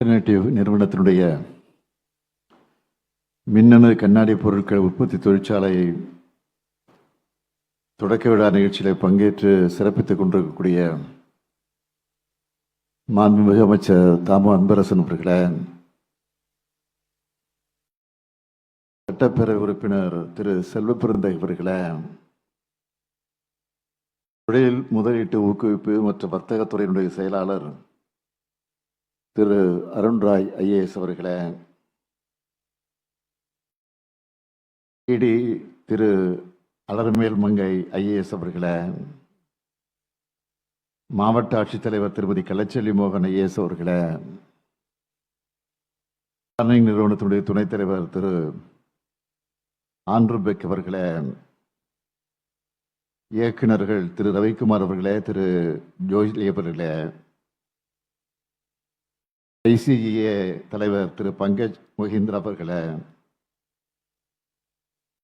Alternative நிறுவனத்தினுடைய மின்னணு கண்ணாடி பொருட்கள் உற்பத்தி தொழிற்சாலையை தொடக்க விழா நிகழ்ச்சியில் பங்கேற்று சிறப்பித்துக் கொண்டிருக்கக்கூடிய மாண்புமிகு அமைச்சர் தாமு அன்பரசன் அவர்களே, சட்டப்பேரவை உறுப்பினர் திரு செல்வப்பிறந்தை அவர்களே, தொழில் முதலீட்டு ஊக்குவிப்பு மற்றும் வர்த்தகத்துறையினுடைய செயலாளர் திரு அருண்ராய் ஐஏஎஸ் அவர்களே, திரு அலர்மேல் மங்கை ஐஏஎஸ் அவர்களே, மாவட்ட ஆட்சித்தலைவர் திருமதி கள்ளச்செல்வி மோகன் ஐஏஎஸ் அவர்களே, நிறுவனத்தினுடைய துணைத் தலைவர் திரு ஆண்ட்ரூ பெக் அவர்களே, இயக்குநர்கள் திரு ரவிக்குமார் அவர்களே, திரு ஜோய்லி அவர்களே, ஐசிஏ தலைவர் திரு பங்கஜ் மொஹிந்திரா அவர்களே,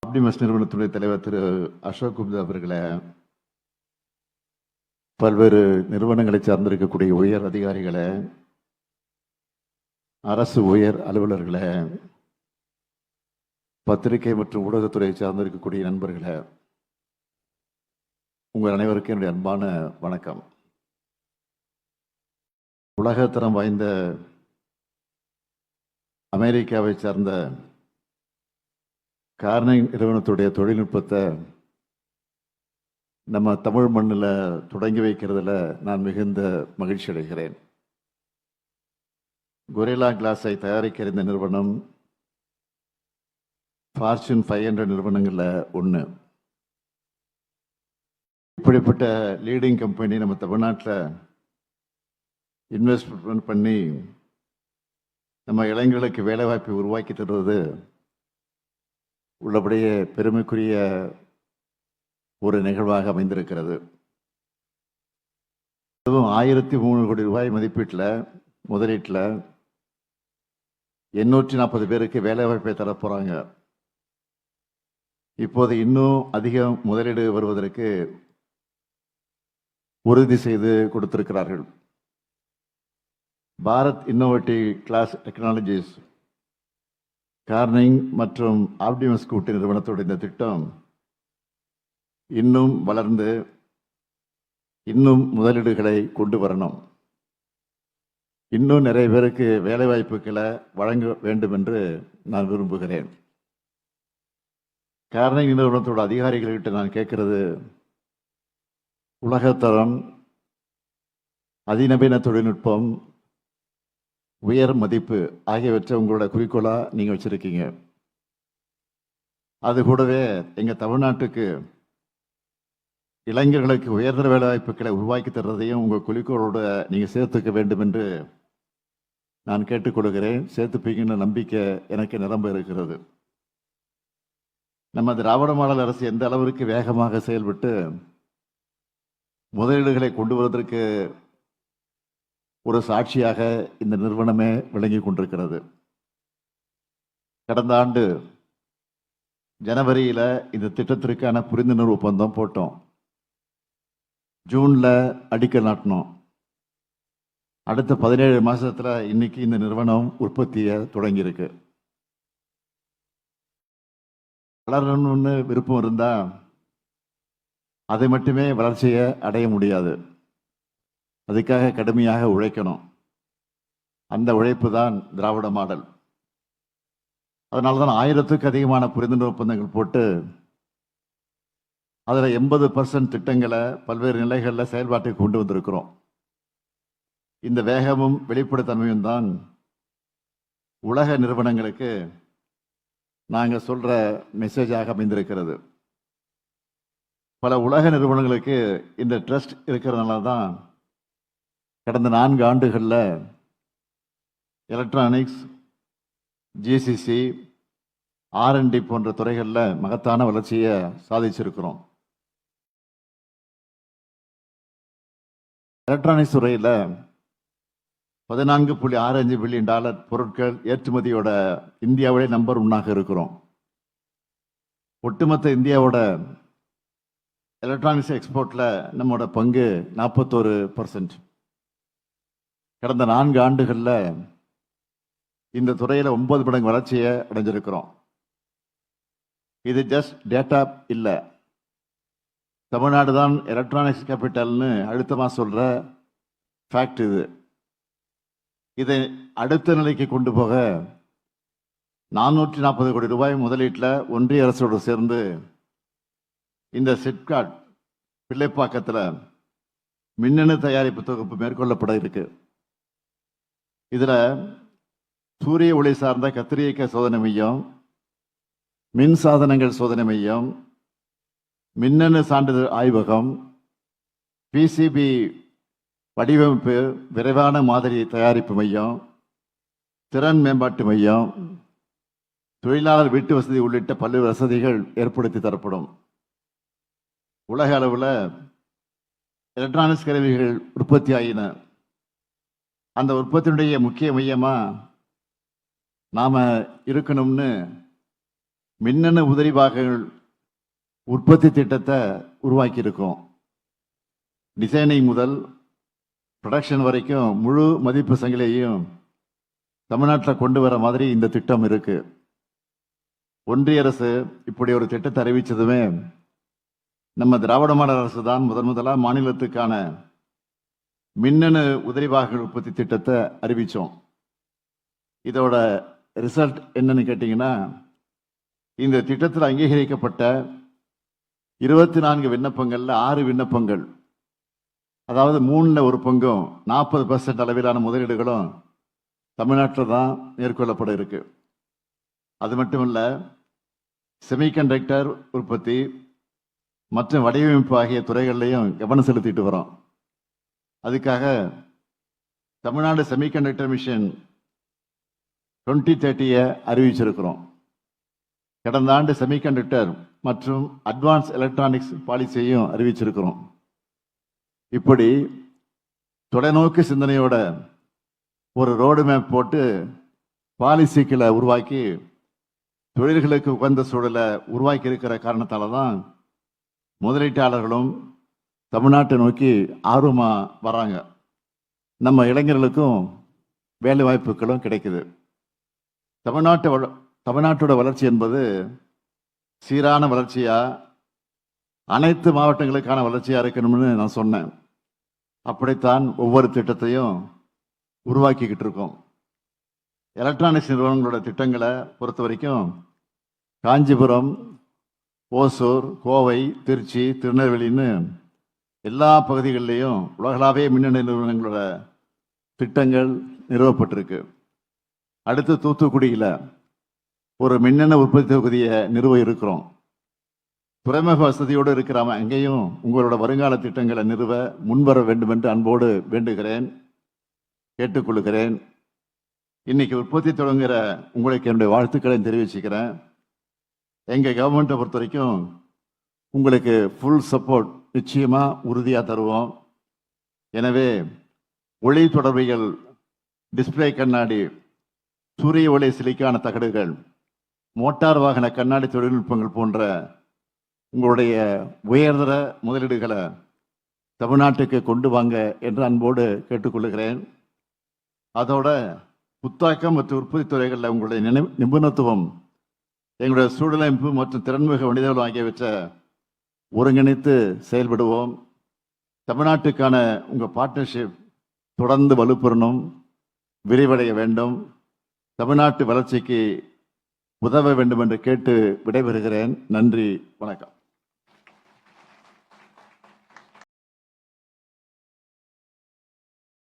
ஆப்டிமஸ் நிறுவனத்துடைய தலைவர் திரு அசோக் குப்தா அவர்களே, பல்வேறு நிறுவனங்களை சார்ந்திருக்கக்கூடிய உயர் அதிகாரிகளே, அரசு உயர் அலுவலர்களே, பத்திரிகை மற்றும் ஊடகத்துறையை சார்ந்திருக்கக்கூடிய நண்பர்களே, உங்கள் அனைவருக்கும் என்னுடைய அன்பான வணக்கம். உலகத்தரம் வாய்ந்த அமெரிக்காவை சார்ந்த கார்னிங் நிறுவனத்துடைய தொழில்நுட்பத்தை நம்ம தமிழ் மண்ணில் தொடங்கி வைக்கிறதுல நான் மிகுந்த மகிழ்ச்சி அடைகிறேன். கொரில்லா கிளாஸை தயாரிக்கிற இந்த நிறுவனம் ஃபார்ச்சூன் 500 நிறுவனங்களில் ஒன்று. இப்படிப்பட்ட லீடிங் கம்பெனி நம்ம தமிழ்நாட்டில் இன்வெஸ்ட்மெண்ட் பண்ணி நம்ம இளைஞர்களுக்கு வேலைவாய்ப்பை உருவாக்கி தருவது உள்ளபடியே பெருமைக்குரிய ஒரு நிகழ்வாக அமைந்திருக்கிறது. அதுவும் 1003 கோடி ரூபாய் மதிப்பீட்டில் முதலீட்டில் 840 பேருக்கு வேலைவாய்ப்பை தரப்போகிறாங்க. இப்போது இன்னும் அதிகம் முதலீடு வருவதற்கு உறுதி செய்து கொடுத்திருக்கிறார்கள். Bharat innovative glass technologies Corning மற்றும் ஆப்டிமஸ் கூட்டு நிறுவனத்தோட இந்த திட்டம் இன்னும் வளர்ந்து இன்னும் முதலீடுகளை கொண்டு வரணும், இன்னும் நிறைய பேருக்கு வேலைவாய்ப்புகளை வழங்க வேண்டும் என்று நான் விரும்புகிறேன். கார்னிங் நிறுவனத்தோட அதிகாரிகள்கிட்ட நான் கேட்கறது, உலகத்தரம், அதிநவீன தொழில்நுட்பம், உயர் மதிப்பு ஆகியவற்றை உங்களோட குறிக்கோளாக நீங்கள் வச்சுருக்கீங்க. அது கூடவே எங்கள் தமிழ்நாட்டுக்கு இளைஞர்களுக்கு உயர்தர வேலைவாய்ப்புகளை உருவாக்கி தர்றதையும் உங்கள் குறிக்கோளோடு நீங்கள் சேர்த்துக்க வேண்டும் என்று நான் கேட்டுக்கொள்கிறேன். சேர்த்துப்பீங்கன்னு நம்பிக்கை எனக்கு நிரம்ப இருக்கிறது. நம்ம திராவிட மாடல் அரசு எந்த அளவிற்கு வேகமாக செயல்பட்டு முதலீடுகளை கொண்டு வருவதற்கு ஒரு சாட்சியாக இந்த நிறுவனமே விளங்கி கொண்டிருக்கிறது. கடந்த ஆண்டு ஜனவரியில் இந்த திட்டத்திற்கான புரிந்துணர்வு ஒப்பந்தம் போட்டோம். ஜூனில் அடிக்கல் நாட்டினோம். அடுத்த 17 மாதத்தில் இன்னைக்கு இந்த நிறுவனம் உற்பத்தியை தொடங்கியிருக்கு. வளரணும்னு விருப்பம் இருந்தால் அதை மட்டுமே வளர்ச்சியை அடைய முடியாது. அதுக்காக கடுமையாக உழைக்கணும். அந்த உழைப்பு தான் திராவிட மாடல். அதனால தான் 1000க்கும் அதிகமான புரிந்துணர்வு ஒப்பந்தங்கள் போட்டு அதில் 80% திட்டங்களை பல்வேறு நிலைகளில் செயல்பாட்டுக்கு கொண்டு வந்திருக்கிறோம். இந்த வேகமும் வெளிப்படைத்தன்மையும் தான் உலக நிறுவனங்களுக்கு நாங்கள் சொல்கிற மெசேஜாக அமைந்திருக்கிறது. பல உலக நிறுவனங்களுக்கு இந்த ட்ரஸ்ட் இருக்கிறதுனால தான் கடந்த 4 ஆண்டுகளில் எலக்ட்ரானிக்ஸ், ஜிசிசி, R&D போன்ற துறைகளில் மகத்தான வளர்ச்சியை சாதிச்சிருக்கிறோம். எலக்ட்ரானிக்ஸ் துறையில் $14.65 பில்லியன் பொருட்கள் ஏற்றுமதியோட இந்தியாவிலே நம்பர் 1 இருக்கிறோம். ஒட்டுமொத்த இந்தியாவோட எலக்ட்ரானிக்ஸ் எக்ஸ்போர்ட்டில் நம்மளோட பங்கு 41%. கடந்த 4 ஆண்டுகளில் இந்த துறையில் 9 மடங்கு வளர்ச்சியை அடைஞ்சிருக்கிறோம். இது ஜஸ்ட் டேட்டா இல்லை, தமிழ்நாடு தான் எலக்ட்ரானிக்ஸ் கேபிட்டல்னு அழுத்தமாக சொல்கிற ஃபேக்ட் இது. இதை அடுத்த நிலைக்கு கொண்டு போக 440 கோடி ரூபாய் முதலீட்டில் ஒன்றிய அரசோடு சேர்ந்து இந்த சிப்காட் பிள்ளைப்பாக்கத்தில் மின்னணு தயாரிப்பு தொகுப்பு மேற்கொள்ளப்பட இருக்கு. இதில் சூரிய ஒளி சார்ந்த கத்திரியக்க சோதனை மையம், மின் சாதனங்கள் சோதனை மையம், மின்னணு சான்றிதழ் ஆய்வகம், பிசிபி வடிவமைப்பு விரைவான மாதிரி தயாரிப்பு மையம், திறன் மேம்பாட்டு மையம், தொழிலாளர் வீட்டு வசதி உள்ளிட்ட பல்வேறு வசதிகள் ஏற்படுத்தி தரப்படும். உலக அளவில் எலக்ட்ரானிக்ஸ் கருவிகள் உற்பத்தி ஆகின. அந்த உற்பத்தியினுடைய முக்கிய மையமாக நாம் இருக்கணும்னு மின்னணு உதிரி பாகங்கள் உற்பத்தி திட்டத்தை உருவாக்கியிருக்கோம். டிசைனிங் முதல் ப்ரொடக்ஷன் வரைக்கும் முழு மதிப்பு சங்கிலியையும் தமிழ்நாட்டில் கொண்டு வர மாதிரி இந்த திட்டம் இருக்கு. ஒன்றிய அரசு இப்படி ஒரு திட்டத்தை அறிவித்ததுமே நம்ம திராவிட மாடல் அரசு தான் முதலாக மாநிலத்துக்கான மின்னணு உதிரி பாகங்கள் உற்பத்தி திட்டத்தை அறிவித்தோம். இதோட ரிசல்ட் என்னன்னு கேட்டிங்கன்னா, இந்த திட்டத்தில் அங்கீகரிக்கப்பட்ட 24 விண்ணப்பங்களில் 6 விண்ணப்பங்கள், அதாவது 3ல் ஒரு பங்கும் 40% அளவிலான முதலீடுகளும் தமிழ்நாட்டில் தான் மேற்கொள்ளப்பட இருக்கு. அது மட்டுமல்ல, செமிகண்டக்டர் உற்பத்தி மற்றும் வடிவமைப்பு ஆகிய துறைகள்லையும் கவனம் செலுத்திட்டு வரோம். அதுக்காக தமிழ்நாடு செமிகண்டக்டர் மிஷன் 2030 அறிவிச்சிருக்கிறோம். கடந்த ஆண்டு செமிகண்டக்டர் மற்றும் அட்வான்ஸ் எலக்ட்ரானிக்ஸ் பாலிசியையும் அறிவிச்சிருக்கிறோம். இப்படி தொலைநோக்கு சிந்தனையோட ஒரு ரோடு மேப் போட்டு பாலிசிக்களை உருவாக்கி தொழில்களுக்கு உகந்த சூழலை உருவாக்கி இருக்கிற காரணத்தால தான் முதலீட்டாளர்களும் தமிழ்நாட்டை நோக்கி ஆர்வமாக வராங்க. நம்ம இளைஞர்களுக்கும் வேலை வாய்ப்புகளும் கிடைக்குது. தமிழ்நாட்டோட வளர்ச்சி என்பது சீரான வளர்ச்சியா, அனைத்து மாவட்டங்களுக்கான வளர்ச்சியா இருக்கணும்னு நான் சொன்னேன். அப்படித்தான் ஒவ்வொரு திட்டத்தையும் உருவாக்கிக்கிட்டு இருக்கோம். எலக்ட்ரானிக்ஸ் நிறுவனங்களோட திட்டங்களை பொறுத்த வரைக்கும் காஞ்சிபுரம், ஓசூர், கோவை, திருச்சி, திருநெல்வேலின்னு எல்லா பகுதிகளிலையும் உலகளாவிய மின்னணு நிறுவனங்களோட திட்டங்கள் நிறுவப்பட்டிருக்கு. அடுத்து தூத்துக்குடியில் ஒரு மின்னணு உற்பத்தி தொகுதியை நிறுவ இருக்கிறோம். துறைமுக வசதியோடு இருக்கிறாம அங்கேயும் உங்களோட வருங்கால திட்டங்களை நிறுவ முன்வர வேண்டும் என்று அன்போடு வேண்டுகிறேன், கேட்டுக்கொள்கிறேன். இன்னைக்கு உற்பத்தி தொடங்குகிற உங்களுக்கு என்னுடைய வாழ்த்துக்களை தெரிவிச்சுக்கிறேன். எங்கள் கவர்மெண்ட்டை பொறுத்த வரைக்கும் உங்களுக்கு ஃபுல் சப்போர்ட் நிச்சயமாக உறுதியாக தருவோம். எனவே ஒளி தொடர்பிகள், டிஸ்பிளே கண்ணாடி, சூரிய ஒளி சிலிக்கான தகடுகள், மோட்டார் வாகன கண்ணாடி தொழில்நுட்பங்கள் போன்ற உங்களுடைய உயர்தர முதலீடுகளை தமிழ்நாட்டுக்கு கொண்டு வாங்க என்று அன்போடு கேட்டுக்கொள்கிறேன். அதோட புத்தாக்கம் மற்றும் உற்பத்தி துறைகளில் உங்களுடைய நிபுணத்துவம், எங்களுடைய சூழலமைப்பு மற்றும் திறன்மிகு மனிதர்கள் ஆகியவற்றை ஒருங்கிணைத்து செயல்படுவோம். தமிழ்நாட்டுக்கான உங்கள் பார்ட்னர்ஷிப் தொடர்ந்து வலுப்பெறணும், விரிவடைய வேண்டும். தமிழ்நாட்டு வளர்ச்சிக்கு உதவ வேண்டும் என்று கேட்டு விடைபெறுகிறேன். நன்றி, வணக்கம்.